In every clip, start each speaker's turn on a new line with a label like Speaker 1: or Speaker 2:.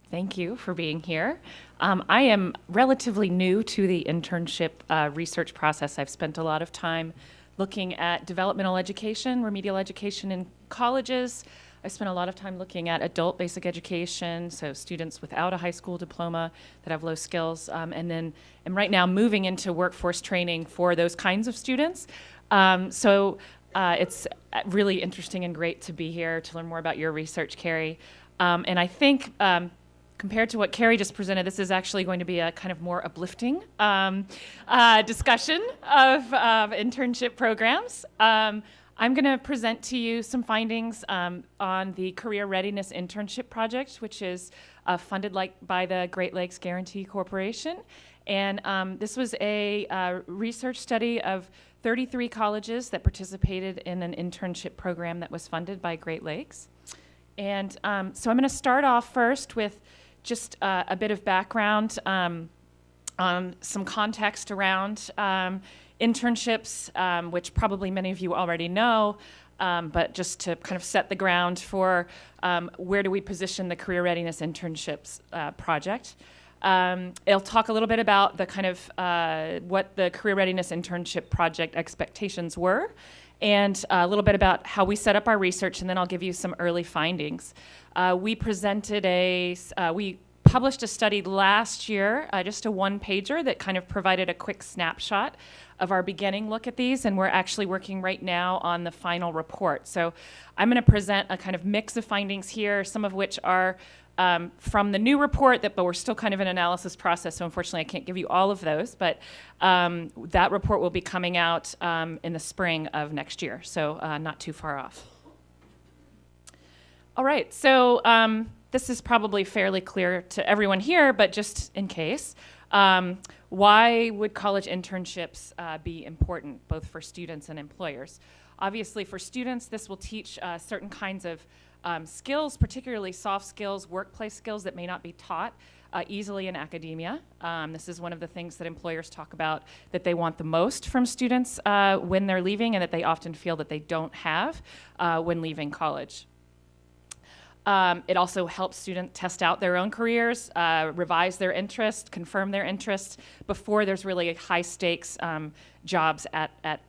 Speaker 1: Thank you for being here. I am relatively new to the internship research process. I've spent a lot of time looking at developmental education, remedial education in colleges. I spent a lot of time looking at adult basic education, so students without a high school diploma that have low skills, and then am right now moving into workforce training for those kinds of students. It's really interesting and great to be here to learn more about your research, Carrie. And I think compared to what Carrie just presented, this is actually going to be a kind of more uplifting discussion of internship programs. I'm going to present to you some findings on the Career Readiness Internship Project, which is funded by the Great Lakes Guarantee Corporation. And this was a research study of 33 colleges that participated in an internship program that was funded by Great Lakes. And so I'm going to start off first with just a bit of background on some context around internships, which probably many of you already know, but just to kind of set the ground for where do we position the Career Readiness Internships project. It'll talk a little bit about the kind of what the Career Readiness Internship project expectations were, and a little bit about how we set up our research, and then I'll give you some early findings. We published a study last year, just a one-pager that kind of provided a quick snapshot of our beginning look at these, and we're actually working right now on the final report. So I'm going to present a kind of mix of findings here, some of which are from the new report, but we're still kind of in analysis process, so unfortunately I can't give you all of those, but that report will be coming out in the spring of next year, so not too far off. All right, so this is probably fairly clear to everyone here, but just in case, why would college internships be important, both for students and employers? Obviously, for students, this will teach certain kinds of skills, particularly soft skills, workplace skills that may not be taught easily in academia. This is one of the things that employers talk about that they want the most from students when they're leaving, and that they often feel that they don't have when leaving college. It also helps students test out their own careers, revise their interests, confirm their interests before there's really high stakes jobs at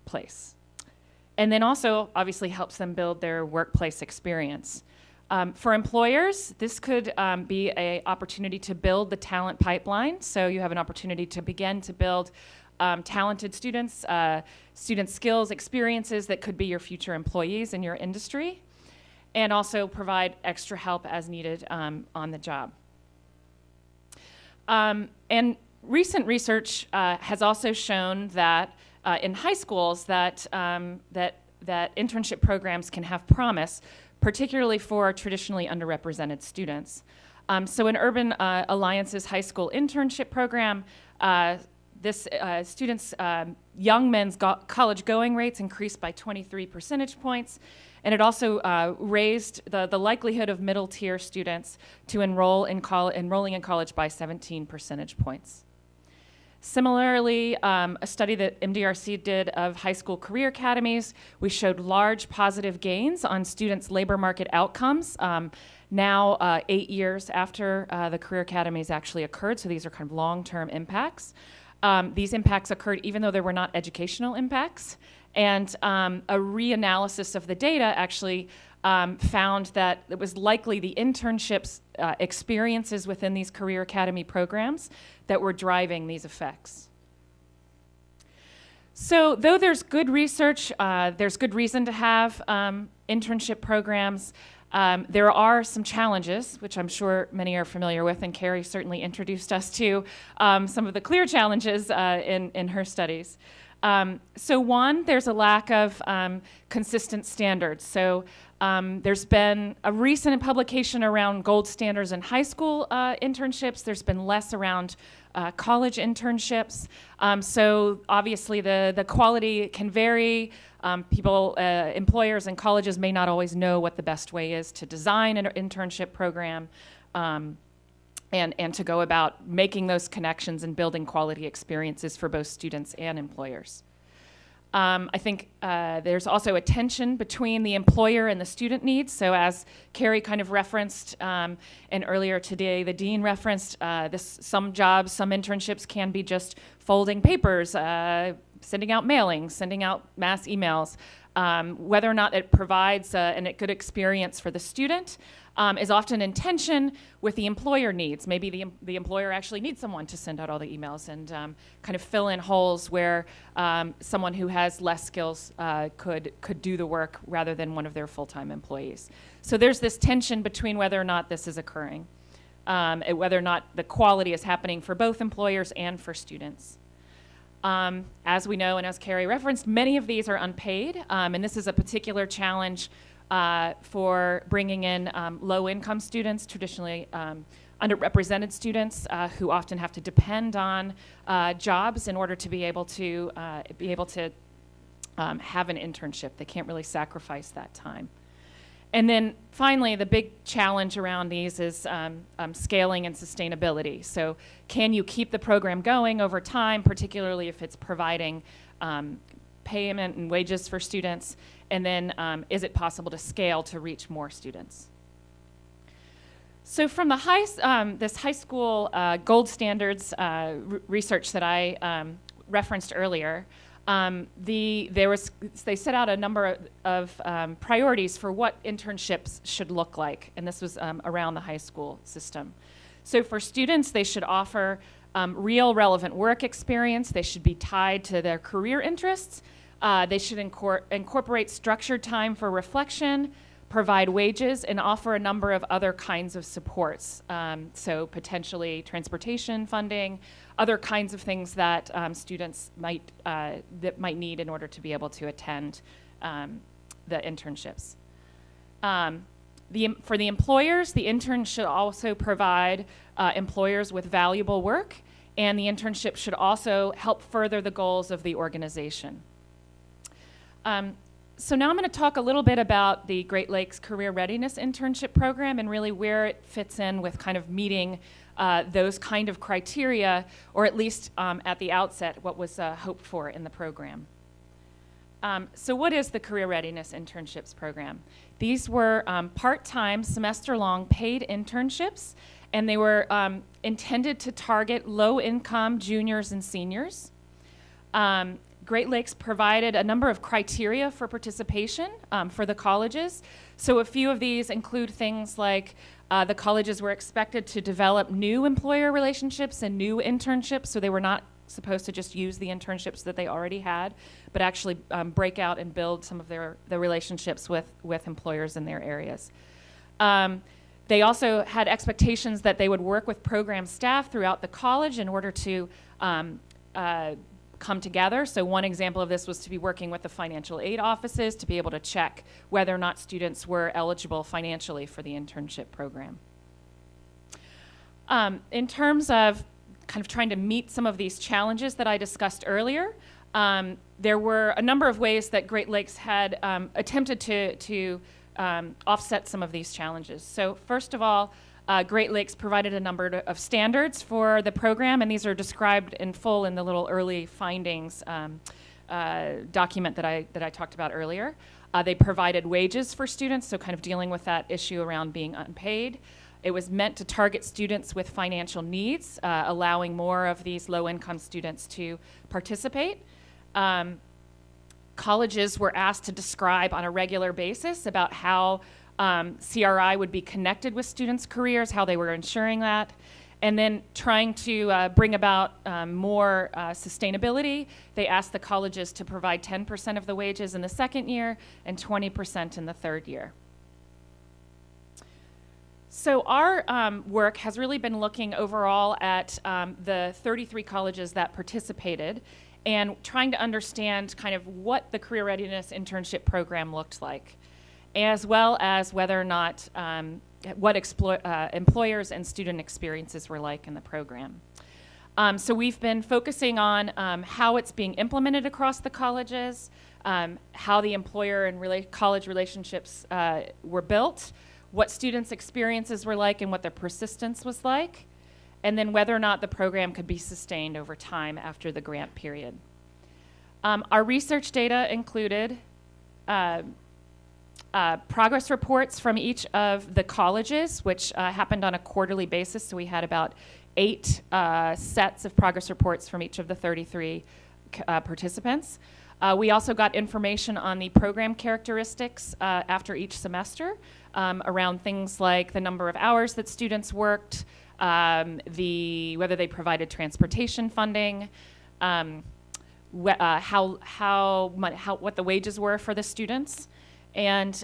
Speaker 1: place. And then also obviously helps them build their workplace experience. For employers, this could be an opportunity to build the talent pipeline. So you have an opportunity to begin to build talented students, student skills, experiences that could be your future employees in your industry, and also provide extra help as needed on the job. And recent research has also shown that in high schools that internship programs can have promise, particularly for traditionally underrepresented students. So in Urban Alliance's high school internship program, this students' young men's college going rates increased by 23 percentage points, and it also raised the likelihood of middle tier students to enrolling in college by 17 percentage points. Similarly, a study that MDRC did of high school career academies, we showed large positive gains on students' labor market outcomes. Now, 8 years after the career academies actually occurred, so these are kind of long-term impacts. These impacts occurred even though there were not educational impacts. And a reanalysis of the data actually found that it was likely the internships experiences within these career academy programs that were driving these effects. So though there's good research, there's good reason to have internship programs, there are some challenges, which I'm sure many are familiar with, and Carrie certainly introduced us to some of the clear challenges in her studies. So one, there's a lack of consistent standards. So there's been a recent publication around gold standards in high school internships. There's been less around college internships. So obviously the quality can vary. Employers and colleges may not always know what the best way is to design an internship program and to go about making those connections and building quality experiences for both students and employers. I think there's also a tension between the employer and the student needs. So as Carrie kind of referenced, and earlier today the dean referenced, some jobs, some internships can be just folding papers, sending out mailings, sending out mass emails. Whether or not it provides a good experience for the student is often in tension with the employer needs. Maybe the employer actually needs someone to send out all the emails and kind of fill in holes where someone who has less skills could do the work rather than one of their full-time employees. So there's this tension between whether or not this is occurring, whether or not the quality is happening for both employers and for students. As we know, and as Carrie referenced, many of these are unpaid, and this is a particular challenge for bringing in low-income students, traditionally underrepresented students, who often have to depend on jobs in order to be able to have an internship. They can't really sacrifice that time. And then finally, the big challenge around these is scaling and sustainability. So can you keep the program going over time, particularly if it's providing payment and wages for students? And then is it possible to scale to reach more students? So from the this high school gold standards research that I referenced earlier, they set out a number of priorities for what internships should look like, and this was around the high school system. So for students, they should offer real relevant work experience. They should be tied to their career interests. They should incorporate structured time for reflection, provide wages, and offer a number of other kinds of supports. So potentially transportation funding, other kinds of things that students might need in order to be able to attend the internships. For the employers, the intern should also provide employers with valuable work, and the internship should also help further the goals of the organization. So now I'm going to talk a little bit about the Great Lakes Career Readiness Internship Program and really where it fits in with kind of meeting those kind of criteria, or at least at the outset, what was hoped for in the program. So what is the Career Readiness Internships Program? These were part-time, semester-long paid internships, and they were intended to target low-income juniors and seniors. Great Lakes provided a number of criteria for participation for the colleges. So a few of these include things like the colleges were expected to develop new employer relationships and new internships, so they were not supposed to just use the internships that they already had, but actually break out and build some of their relationships with employers in their areas. They also had expectations that they would work with program staff throughout the college in order to come together. So one example of this was to be working with the financial aid offices to be able to check whether or not students were eligible financially for the internship program. In terms of kind of trying to meet some of these challenges that I discussed earlier, there were a number of ways that Great Lakes had attempted to offset some of these challenges. So first of all, Great Lakes provided a number of standards for the program, and these are described in full in the little early findings document that I talked about earlier. They provided wages for students, so kind of dealing with that issue around being unpaid. It was meant to target students with financial needs, allowing more of these low-income students to participate. Colleges were asked to describe on a regular basis about how CRI would be connected with students' careers, how they were ensuring that, and then trying to bring about more sustainability. They asked the colleges to provide 10% of the wages in the second year and 20% in the third year. So our work has really been looking overall at the 33 colleges that participated and trying to understand kind of what the Career Readiness Internship Program looked like, as well as whether or not what employers and student experiences were like in the program. So we've been focusing on how it's being implemented across the colleges, how the employer and college relationships were built, what students' experiences were like and what their persistence was like, and then whether or not the program could be sustained over time after the grant period. Our research data included progress reports from each of the colleges, which happened on a quarterly basis. So we had about 8 sets of progress reports from each of the 33 participants. We also got information on the program characteristics after each semester around things like the number of hours that students worked, whether they provided transportation funding, what the wages were for the students. And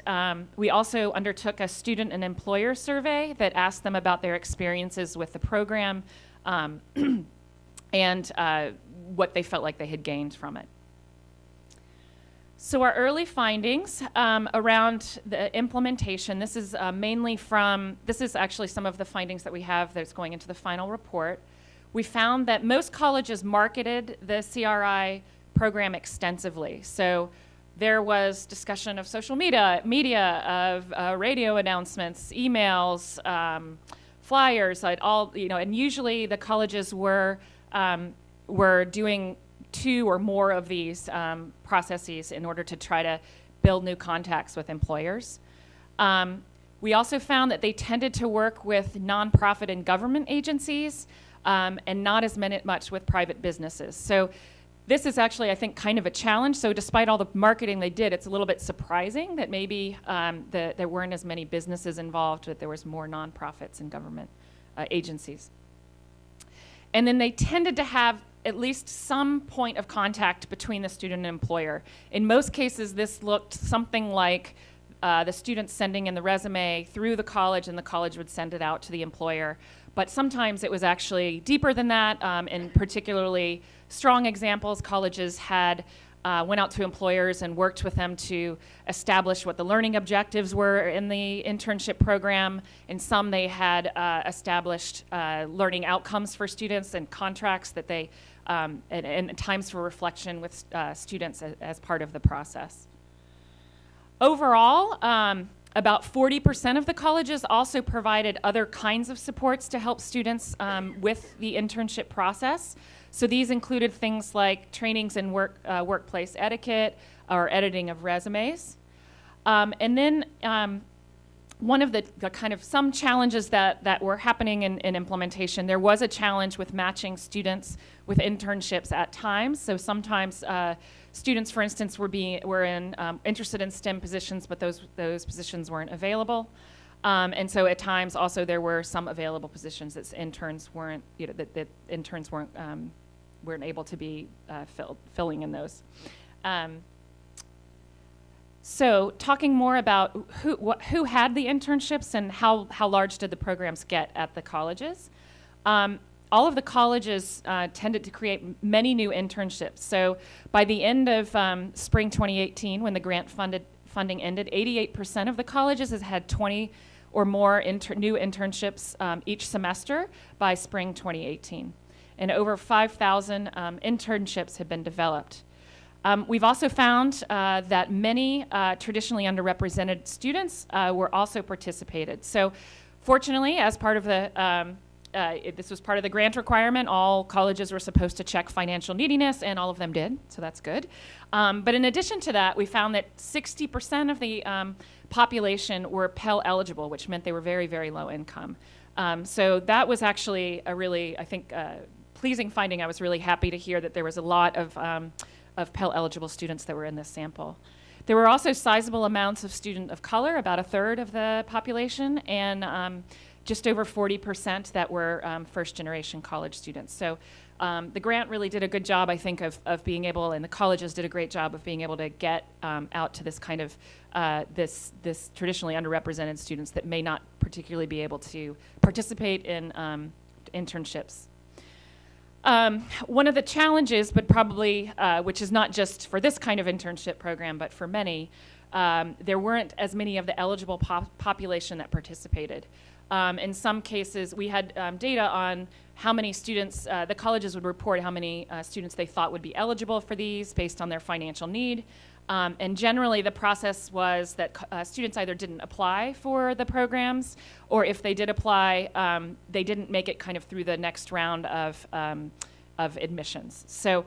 Speaker 1: we also undertook a student and employer survey that asked them about their experiences with the program and what they felt like they had gained from it. So our early findings around the implementation, this is actually some of the findings that we have that's going into the final report. We found that most colleges marketed the CRI program extensively. So there was discussion of social media, of radio announcements, emails, flyers, and usually the colleges were doing 2 or more of these processes in order to try to build new contacts with employers. We also found that they tended to work with nonprofit and government agencies and not as much with private businesses. So this is actually, I think, kind of a challenge. So despite all the marketing they did, it's a little bit surprising that maybe there weren't as many businesses involved, that there was more nonprofits and government agencies. And then they tended to have at least some point of contact between the student and employer. In most cases, this looked something like the student sending in the resume through the college, and the college would send it out to the employer. But sometimes it was actually deeper than that, and particularly strong examples, colleges went out to employers and worked with them to establish what the learning objectives were in the internship program. In some, they had established learning outcomes for students and contracts that they, and times for reflection with students as part of the process. Overall, about 40% of the colleges also provided other kinds of supports to help students with the internship process. So these included things like trainings in workplace etiquette or editing of resumes. And then one of the kind of some challenges that were happening in implementation, there was a challenge with matching students with internships at times. So sometimes students, for instance, were interested in STEM positions, but those positions weren't available. And so at times also there were some available positions that interns weren't, that interns weren't able to be filling in those. So talking more about who had the internships and how large did the programs get at the colleges. All of the colleges tended to create many new internships. So by the end of spring 2018, when the grant funding ended, 88% of the colleges has had 20 or more new internships each semester by spring 2018. And over 5,000 internships have been developed. We've also found that many traditionally underrepresented students were also participated. So fortunately, as part of the, this was part of the grant requirement, all colleges were supposed to check financial neediness, and all of them did, so that's good. But in addition to that, we found that 60% of the population were Pell eligible, which meant they were very, very low income. So that was actually a really, I think, pleasing finding. I was really happy to hear that there was a lot of Pell eligible students that were in this sample. There were also sizable amounts of student of color, about a third of the population, and just over 40% that were first generation college students. So the grant really did a good job, I think, of being able, and the colleges did a great job of being able to get out to this kind of, this traditionally underrepresented students that may not particularly be able to participate in internships. One of the challenges, but probably, which is not just for this kind of internship program, but for many, there weren't as many of the eligible population that participated. In some cases, we had data on how many students, the colleges would report how many students they thought would be eligible for these based on their financial need. And generally, the process was that students either didn't apply for the programs, or if they did apply, they didn't make it kind of through the next round of admissions. So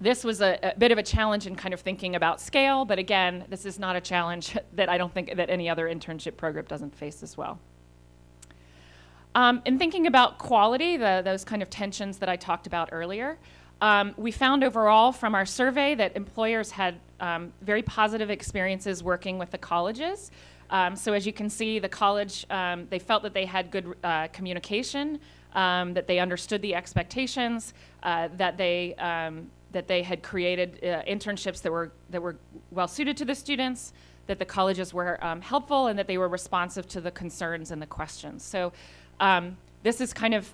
Speaker 1: This was a bit of a challenge in kind of thinking about scale, but again, this is not a challenge that I don't think that any other internship program doesn't face as well. In thinking about quality, those kind of tensions that I talked about earlier, we found overall from our survey that employers had very positive experiences working with the colleges. So as you can see, the college, they felt that they had good communication, that they understood the expectations, that they had created internships that were well suited to the students, that the colleges were helpful, and that they were responsive to the concerns and the questions. So this is kind of,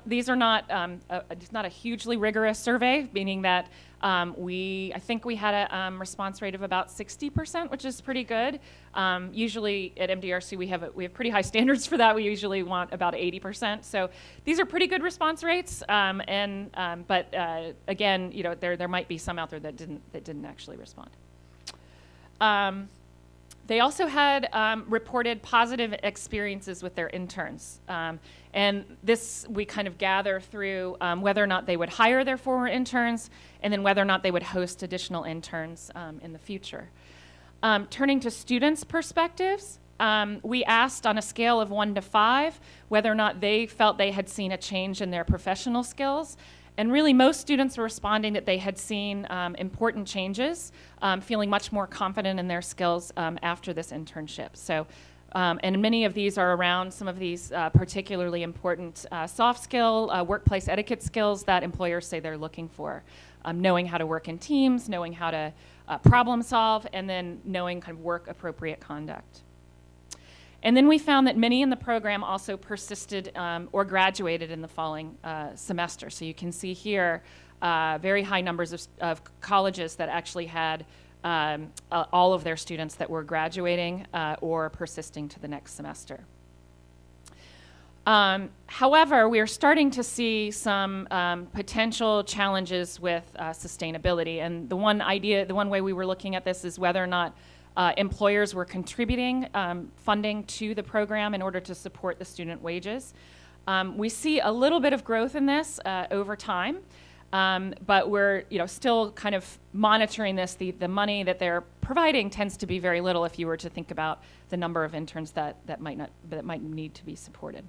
Speaker 1: these are not, it's not a hugely rigorous survey, meaning that I think we had a response rate of about 60%, which is pretty good. Usually at MDRC we have pretty high standards for that. We usually want about 80%. So these are pretty good response rates. But again, there might be some out there that didn't actually respond. They also had reported positive experiences with their interns. And this we kind of gather through whether or not they would hire their former interns, and then whether or not they would host additional interns in the future. Turning to students' perspectives, we asked on a scale of 1 to 5 whether or not they felt they had seen a change in their professional skills. And really, most students were responding that they had seen important changes, feeling much more confident in their skills after this internship. So, and many of these are around some of these particularly important soft skill, workplace etiquette skills that employers say they're looking for. Knowing how to work in teams, knowing how to problem solve, and then knowing kind of work appropriate conduct. And then we found that many in the program also persisted or graduated in the following semester. So you can see here very high numbers of colleges that actually had all of their students that were graduating or persisting to the next semester. However, we are starting to see some potential challenges with sustainability. And the one way we were looking at this is whether or not employers were contributing funding to the program in order to support the student wages. We see a little bit of growth in this over time, but we're still kind of monitoring this. The money that they're providing tends to be very little if you were to think about the number of interns that might need to be supported.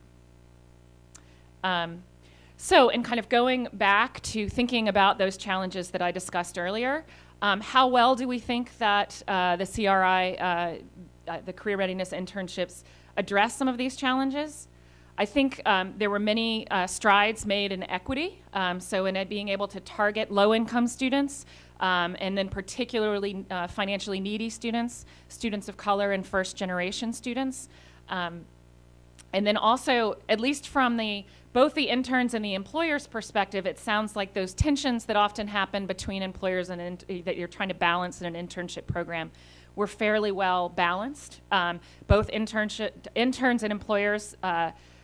Speaker 1: So in kind of going back to thinking about those challenges that I discussed earlier, how well do we think that the CRI, the career readiness internships, address some of these challenges? I think there were many strides made in equity, so in being able to target low-income students, and then particularly financially needy students, students of color, and first-generation students. And then also, at least from both the interns and the employer's perspective, it sounds like those tensions that often happen between employers and that you're trying to balance in an internship program were fairly well balanced. Both interns and employers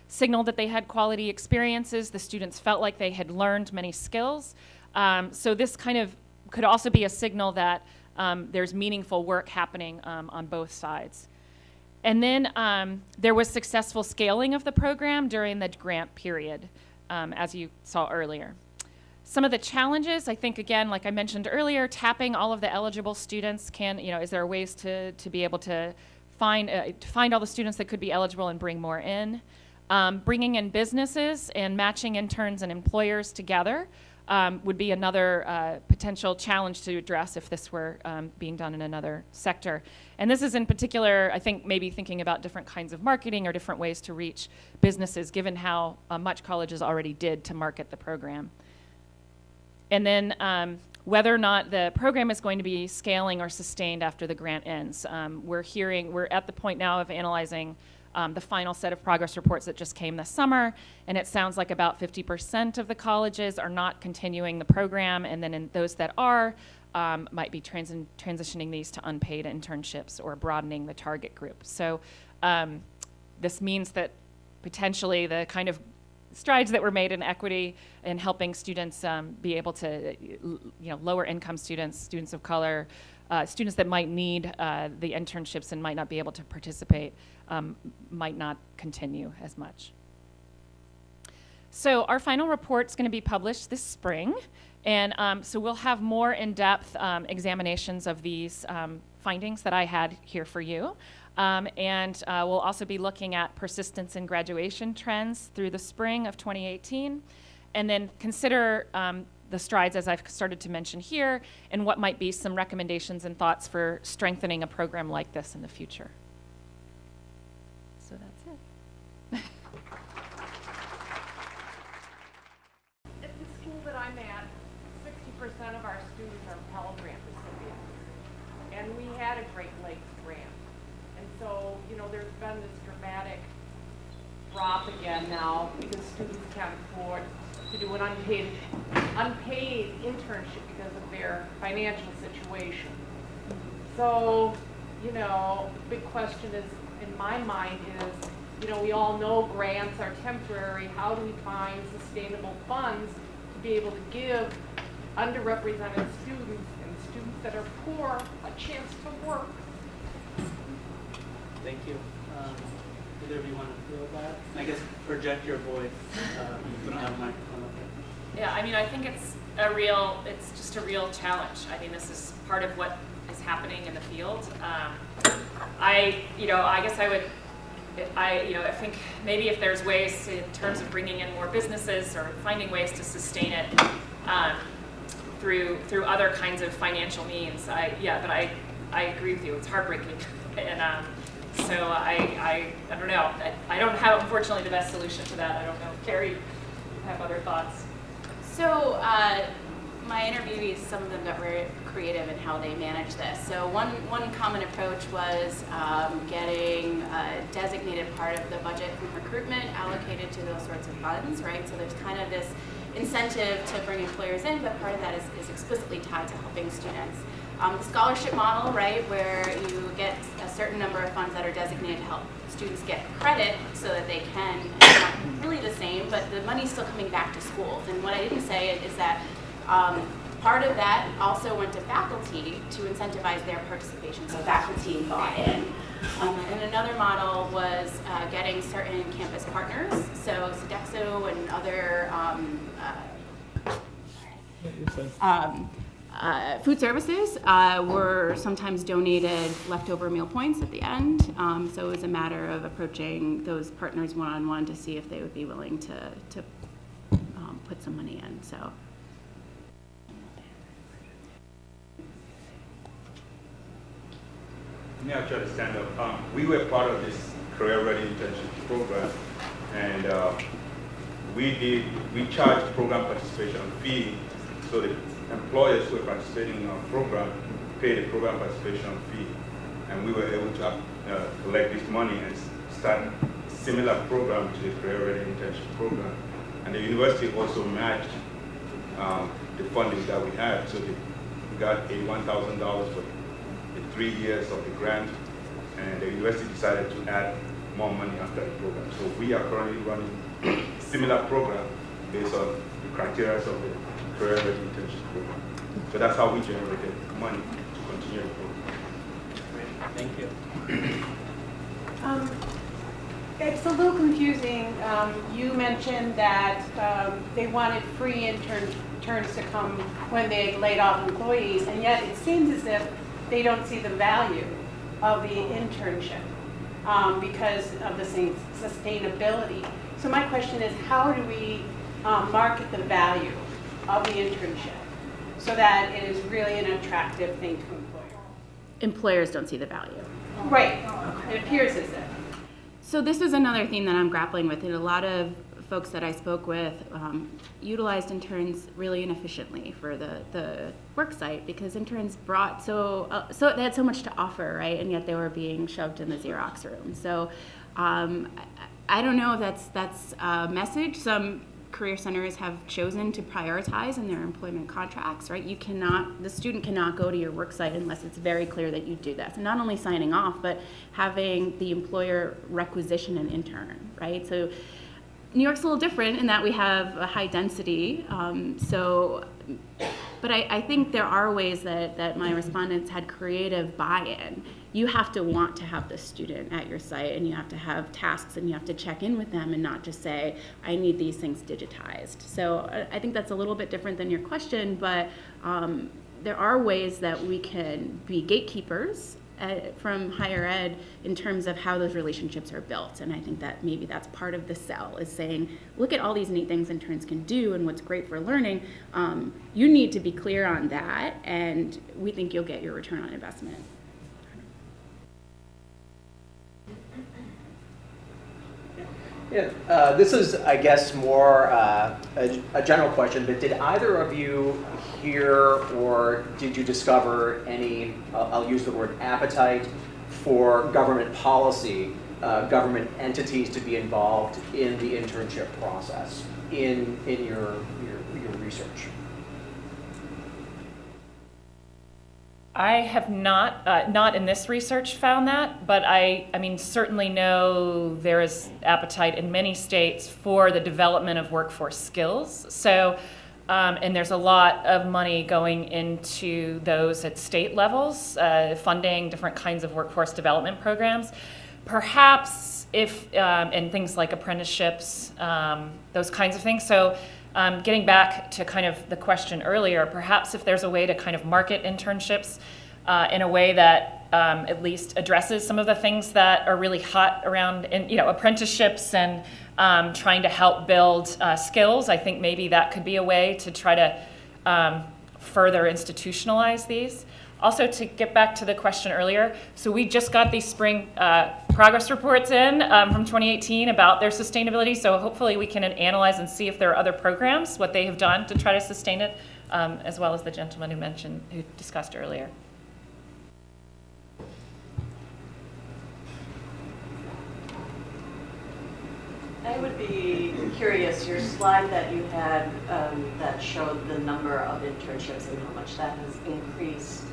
Speaker 1: signaled that they had quality experiences. The students felt like they had learned many skills. So this kind of could also be a signal that there's meaningful work happening on both sides. And then there was successful scaling of the program during the grant period, as you saw earlier. Some of the challenges, I think, again, like I mentioned earlier, tapping all of the eligible students is there ways to be able to find all the students that could be eligible and bring more in? Bringing in businesses and matching interns and employers together would be another potential challenge to address if this were being done in another sector. And this is in particular, I think, maybe thinking about different kinds of marketing or different ways to reach businesses, given how much colleges already did to market the program. And then whether or not the program is going to be scaling or sustained after the grant ends. We're at the point now of analyzing the final set of progress reports that just came this summer, and it sounds like about 50% of the colleges are not continuing the program, and then in those that are, might be transitioning these to unpaid internships or broadening the target group. So this means that potentially the kind of strides that were made in equity and helping students be able to, lower income students, students of color, students that might need the internships and might not be able to participate might not continue as much. So our final report's going to be published this spring, And so we'll have more in-depth examinations of these findings that I had here for you. And we'll also be looking at persistence in graduation trends through the spring of 2018. And then consider the strides, as I've started to mention here, and what might be some recommendations and thoughts for strengthening a program like this in the future. So that's it.
Speaker 2: At the school that I'm at, 60% of our students are Pell Grant recipients. And we had a Great Lakes grant. And so, you know, there's been this dramatic drop again now because students can't afford to do an unpaid internship because of their financial situation. So, you know, the big question is, in my mind, is, you know, we all know grants are temporary. How do we find sustainable funds to be able to give underrepresented students and students that are poor a chance to work?
Speaker 3: Thank you. Either of you want to field that? I guess project your voice. We don't have a microphone up there.
Speaker 1: Yeah, I mean, I think it's just a real challenge. I mean, this is part of what is happening in the field. I think maybe if there's ways in terms of bringing in more businesses or finding ways to sustain it through other kinds of financial means. I agree with you. It's heartbreaking, and so I don't know. I don't have, unfortunately, the best solution to that. I don't know. Carrie, you have other thoughts?
Speaker 4: So my interviewees, some of them got very creative in how they manage this. So one common approach was getting a designated part of the budget from recruitment allocated to those sorts of funds, right? So there's kind of this incentive to bring employers in, but part of that is explicitly tied to helping students. The scholarship model, right, where you get a certain number of funds that are designated to help students get credit so that they can, it's not really the same, but the money's still coming back to schools. And what I didn't say is that part of that also went to faculty to incentivize their participation, so faculty bought in. And another model was getting certain campus partners, so Sodexo and other food services were sometimes donated leftover meal points at the end. So it was a matter of approaching those partners one-on-one to see if they would be willing to put some money in. So.
Speaker 5: Let me actually stand up. We were part of this Career Ready Internship program, and we charged program participation fee, so the employers who were participating in our program paid a program participation fee, and we were able to collect this money and start a similar program to the Career Ready Internship program. And the university also matched the funding that we had, so we got $81,000 for 3 years of the grant, and the university decided to add more money after the program. So we are currently running a similar program based on the criteria of the Career Ready Internship program. So that's how we generated money to continue the program.
Speaker 3: Great. Thank you.
Speaker 2: It's a little confusing. You mentioned that they wanted free interns to come when they laid off employees, and yet it seems as if they don't see the value of the internship because of the sustainability. So my question is, how do we market the value of the internship so that it is really an attractive thing to employers?
Speaker 4: Employers don't see the value.
Speaker 2: Right. It appears as if.
Speaker 4: So this is another theme that I'm grappling with, and a lot of folks that I spoke with utilized interns really inefficiently for the work site because interns brought so they had so much to offer, right? And yet they were being shoved in the Xerox room. So I don't know if that's a message some career centers have chosen to prioritize in their employment contracts, right? The student cannot go to your work site unless it's very clear that you do this. And not only signing off, but having the employer requisition an intern, right? So New York's a little different in that we have a high density. So But I think there are ways that my respondents had creative buy-in. You have to want to have the student at your site, and you have to have tasks, and you have to check in with them and not just say, I need these things digitized. So I think that's a little bit different than your question, but there are ways that we can be gatekeepers from higher ed in terms of how those relationships are built. And I think that maybe that's part of the sell, is saying, look at all these neat things interns can do and what's great for learning. You need to be clear on that, and we think you'll get your return on investment.
Speaker 6: Yeah, this is, I guess, more a general question, but did either of you hear or did you discover any, I'll use the word appetite, for government policy, government entities to be involved in the internship process in your research?
Speaker 1: I have not in this research found that, but I mean, certainly know there is appetite in many states for the development of workforce skills. So, and there's a lot of money going into those at state levels, funding different kinds of workforce development programs. Perhaps if, and things like apprenticeships, those kinds of things. So, getting back to kind of the question earlier, perhaps if there's a way to kind of market internships in a way that at least addresses some of the things that are really hot around, apprenticeships and trying to help build skills, I think maybe that could be a way to try to further institutionalize these. Also, to get back to the question earlier, so we just got these spring progress reports in from 2018 about their sustainability, so hopefully we can analyze and see if there are other programs, what they have done to try to sustain it, as well as the gentleman who discussed earlier.
Speaker 7: I would be curious, your slide that you had that showed the number of internships and how much that has increased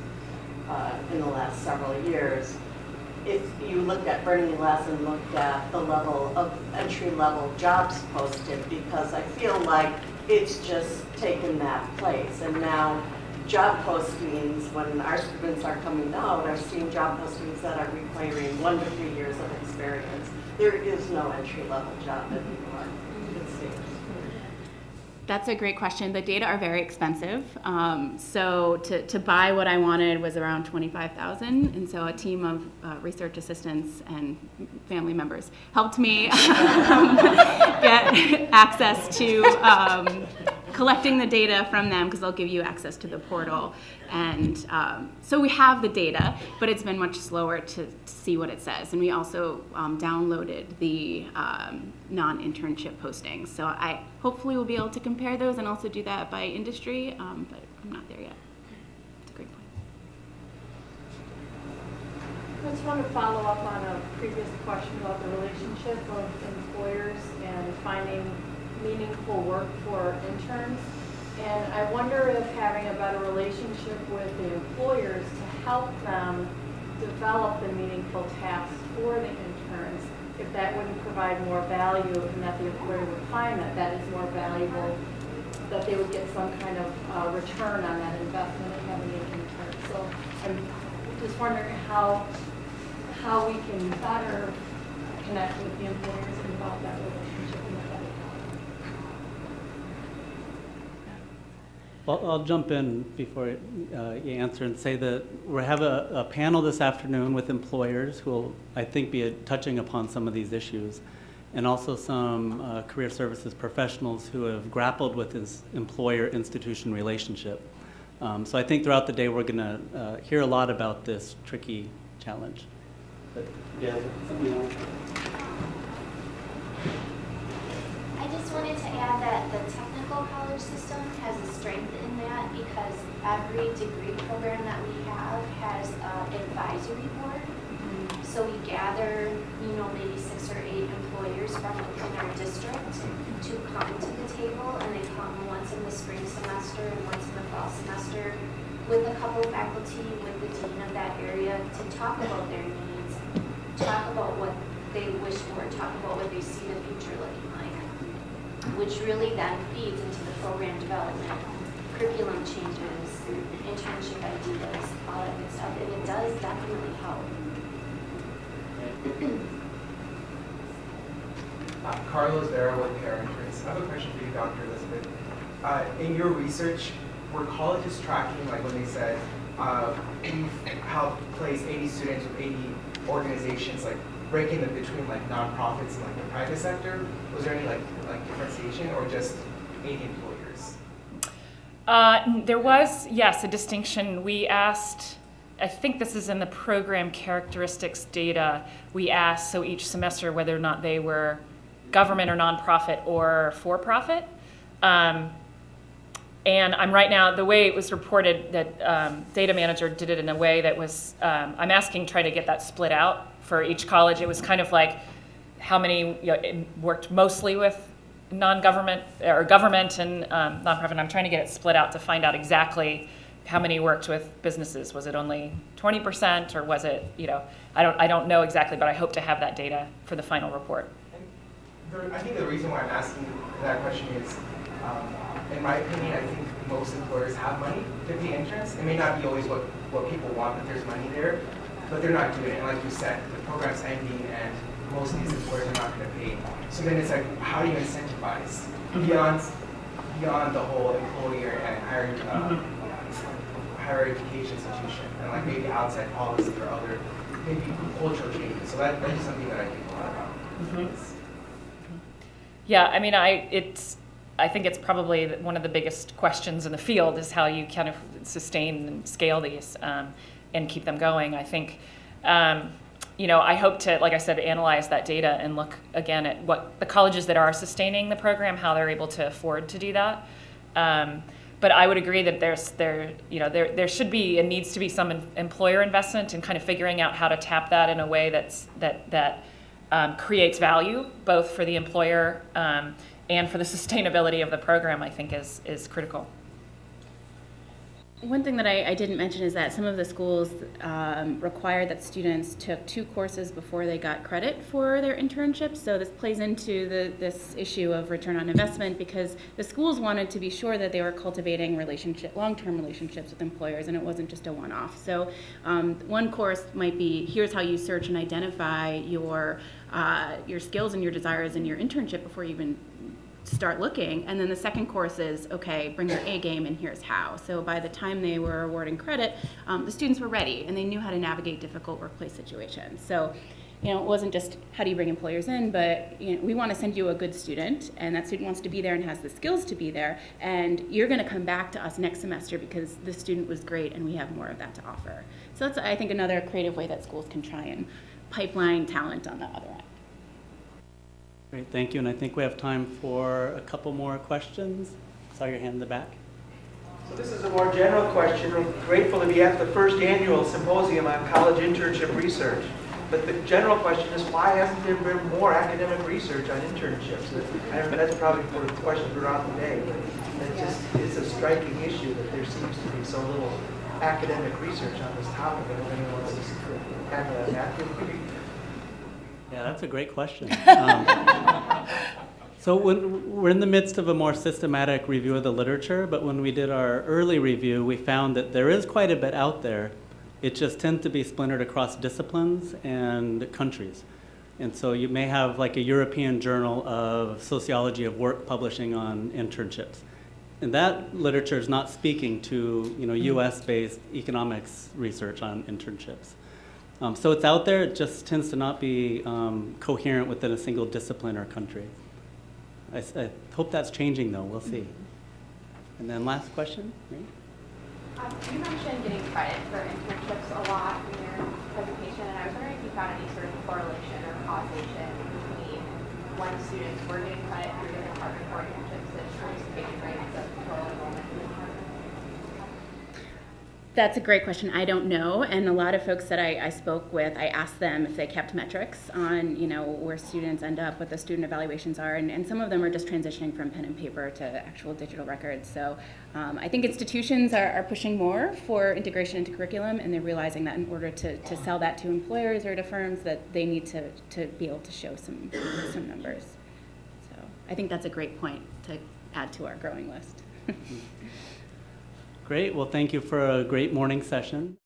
Speaker 7: in the last several years. If you looked at Bernie Less and looked at the level of entry-level jobs posted, because I feel like it's just taken that place. And now job postings, when our students are coming out, are seeing job postings that are requiring 1 to 3 years of experience. There is no entry-level job anymore, it seems.
Speaker 4: That's a great question. The data are very expensive. So to buy what I wanted was around $25,000. And so a team of research assistants and family members helped me get access to collecting the data from them, because they'll give you access to the portal. And so we have the data, but it's been much slower to see what it says. And we also downloaded the non-internship postings. So I hopefully will be able to compare those and also do that by industry, but I'm not there yet. It's a great point.
Speaker 8: I just want to follow up on a previous question about the relationship of employers and finding meaningful work for interns. And I wonder if having a better relationship with the employers to help them develop the meaningful tasks for the interns, if that wouldn't provide more value, and that the employer would find that that is more valuable, that they would get some kind of return on that investment in having an intern. So I'm just wondering how we can better connect with the employers and develop that relationship in a better way.
Speaker 3: Well, I'll jump in before you answer and say that we have a panel this afternoon with employers who will, I think, be touching upon some of these issues, and also some career services professionals who have grappled with this employer-institution relationship. So I think throughout the day we're going to hear a lot about this tricky challenge. But, yeah, something else?
Speaker 9: I just wanted to add that the technical college system has a strength in that, because every degree program that we have has an advisory board. So we gather, maybe 6 or 8 employers from within our district to come to the table, and they come once in the spring semester and once in the fall semester with a couple faculty, with the dean of that area, to talk about their needs, talk about what they wish for, talk about what they see the future looking like, which really then feeds into the program development curriculum changes, internship ideas, all that good stuff, and it does definitely help.
Speaker 10: Carlos Vera with Parentrance. I have a question for you, Dr. Elizabeth. In your research, were colleges tracking, like when they said, we've helped place 80 students with 80 organizations, like breaking them between like nonprofits and like the private sector? Was there any like differentiation or just 80 employers?
Speaker 1: There was, yes, a distinction. We asked, I think this is in the program characteristics data, we asked, so each semester, whether or not they were government or nonprofit or for-profit. And I'm right now, the way it was reported that data manager did it in a way that was, I'm asking, try to get that split out for each college. It was kind of like how many it worked mostly with non-government or government and nonprofit. I'm trying to get it split out to find out exactly how many worked with businesses. Was it only 20% or was it, I don't know exactly, but I hope to have that data for the final report.
Speaker 10: I think the reason why I'm asking that question is, in my opinion, I think most employers have money to pay interns. It may not be always what people want, but there's money there, but they're not doing it. And like you said, the program's ending and most of these employers are not going to pay. So then it's like, how do you incentivize beyond the whole employer and higher education institution and like maybe outside policy or other maybe cultural changes. So that is something that I think a lot about.
Speaker 1: Yeah, I mean, I think it's probably one of the biggest questions in the field is how you kind of sustain and scale these and keep them going. I think, I hope to, like I said, analyze that data and look again at what the colleges that are sustaining the program, how they're able to afford to do that. But I would agree that there should be and needs to be some employer investment in kind of figuring out how to tap that in a way that creates value both for the employer and for the sustainability of the program. I think is critical.
Speaker 11: One thing that I didn't mention is that some of the schools required that students took 2 courses before they got credit for their internships. So this plays into this issue of return on investment because the schools wanted to be sure that they were cultivating long-term relationships with employers and it wasn't just a one-off. So one course might be, here's how you search and identify your skills and your desires in your internship before you even start looking. And then the second course is, okay, bring your A game and here's how. So by the time they were awarding credit, the students were ready and they knew how to navigate difficult workplace situations. So, it wasn't just how do you bring employers in, but we want to send you a good student and that student wants to be there and has the skills to be there. And you're going to come back to us next semester because the student was great and we have more of that to offer. So that's, I think, another creative way that schools can try and pipeline talent on the other end.
Speaker 3: Great, thank you. And I think we have time for a couple more questions. Saw your hand in the back.
Speaker 12: So this is a more general question. I'm grateful to be at the first annual symposium on college internship research. But the general question is, why hasn't there been more academic research on internships? That's probably for questions throughout the day. But it's a striking issue that there seems to be so little academic research on this topic. I don't know if anyone wants to have that.
Speaker 3: Yeah, that's a great question. So we're in the midst of a more systematic review of the literature, but when we did our early review, we found that there is quite a bit out there. It just tends to be splintered across disciplines and countries. And so you may have like a European Journal of Sociology of Work publishing on internships. And that literature is not speaking to US-based economics research on internships. So it's out there, it just tends to not be coherent within a single discipline or country. I hope that's changing though, we'll see. And then last question, right?
Speaker 13: You mentioned getting credit for internships a lot in your presentation, and I was wondering if you found any sort of correlation or causation between when students were getting credit through the department for internships and participation rates of total enrollment in the department.
Speaker 11: That's a great question. I don't know. And a lot of folks that I spoke with, I asked them if they kept metrics on, where students end up, what the student evaluations are. And some of them are just transitioning from pen and paper to actual digital records. So I think institutions are pushing more for integration into curriculum, and they're realizing that in order to sell that to employers or to firms, that they need to be able to show some numbers. So I think that's a great point to add to our growing list.
Speaker 3: Great. Well, thank you for a great morning session.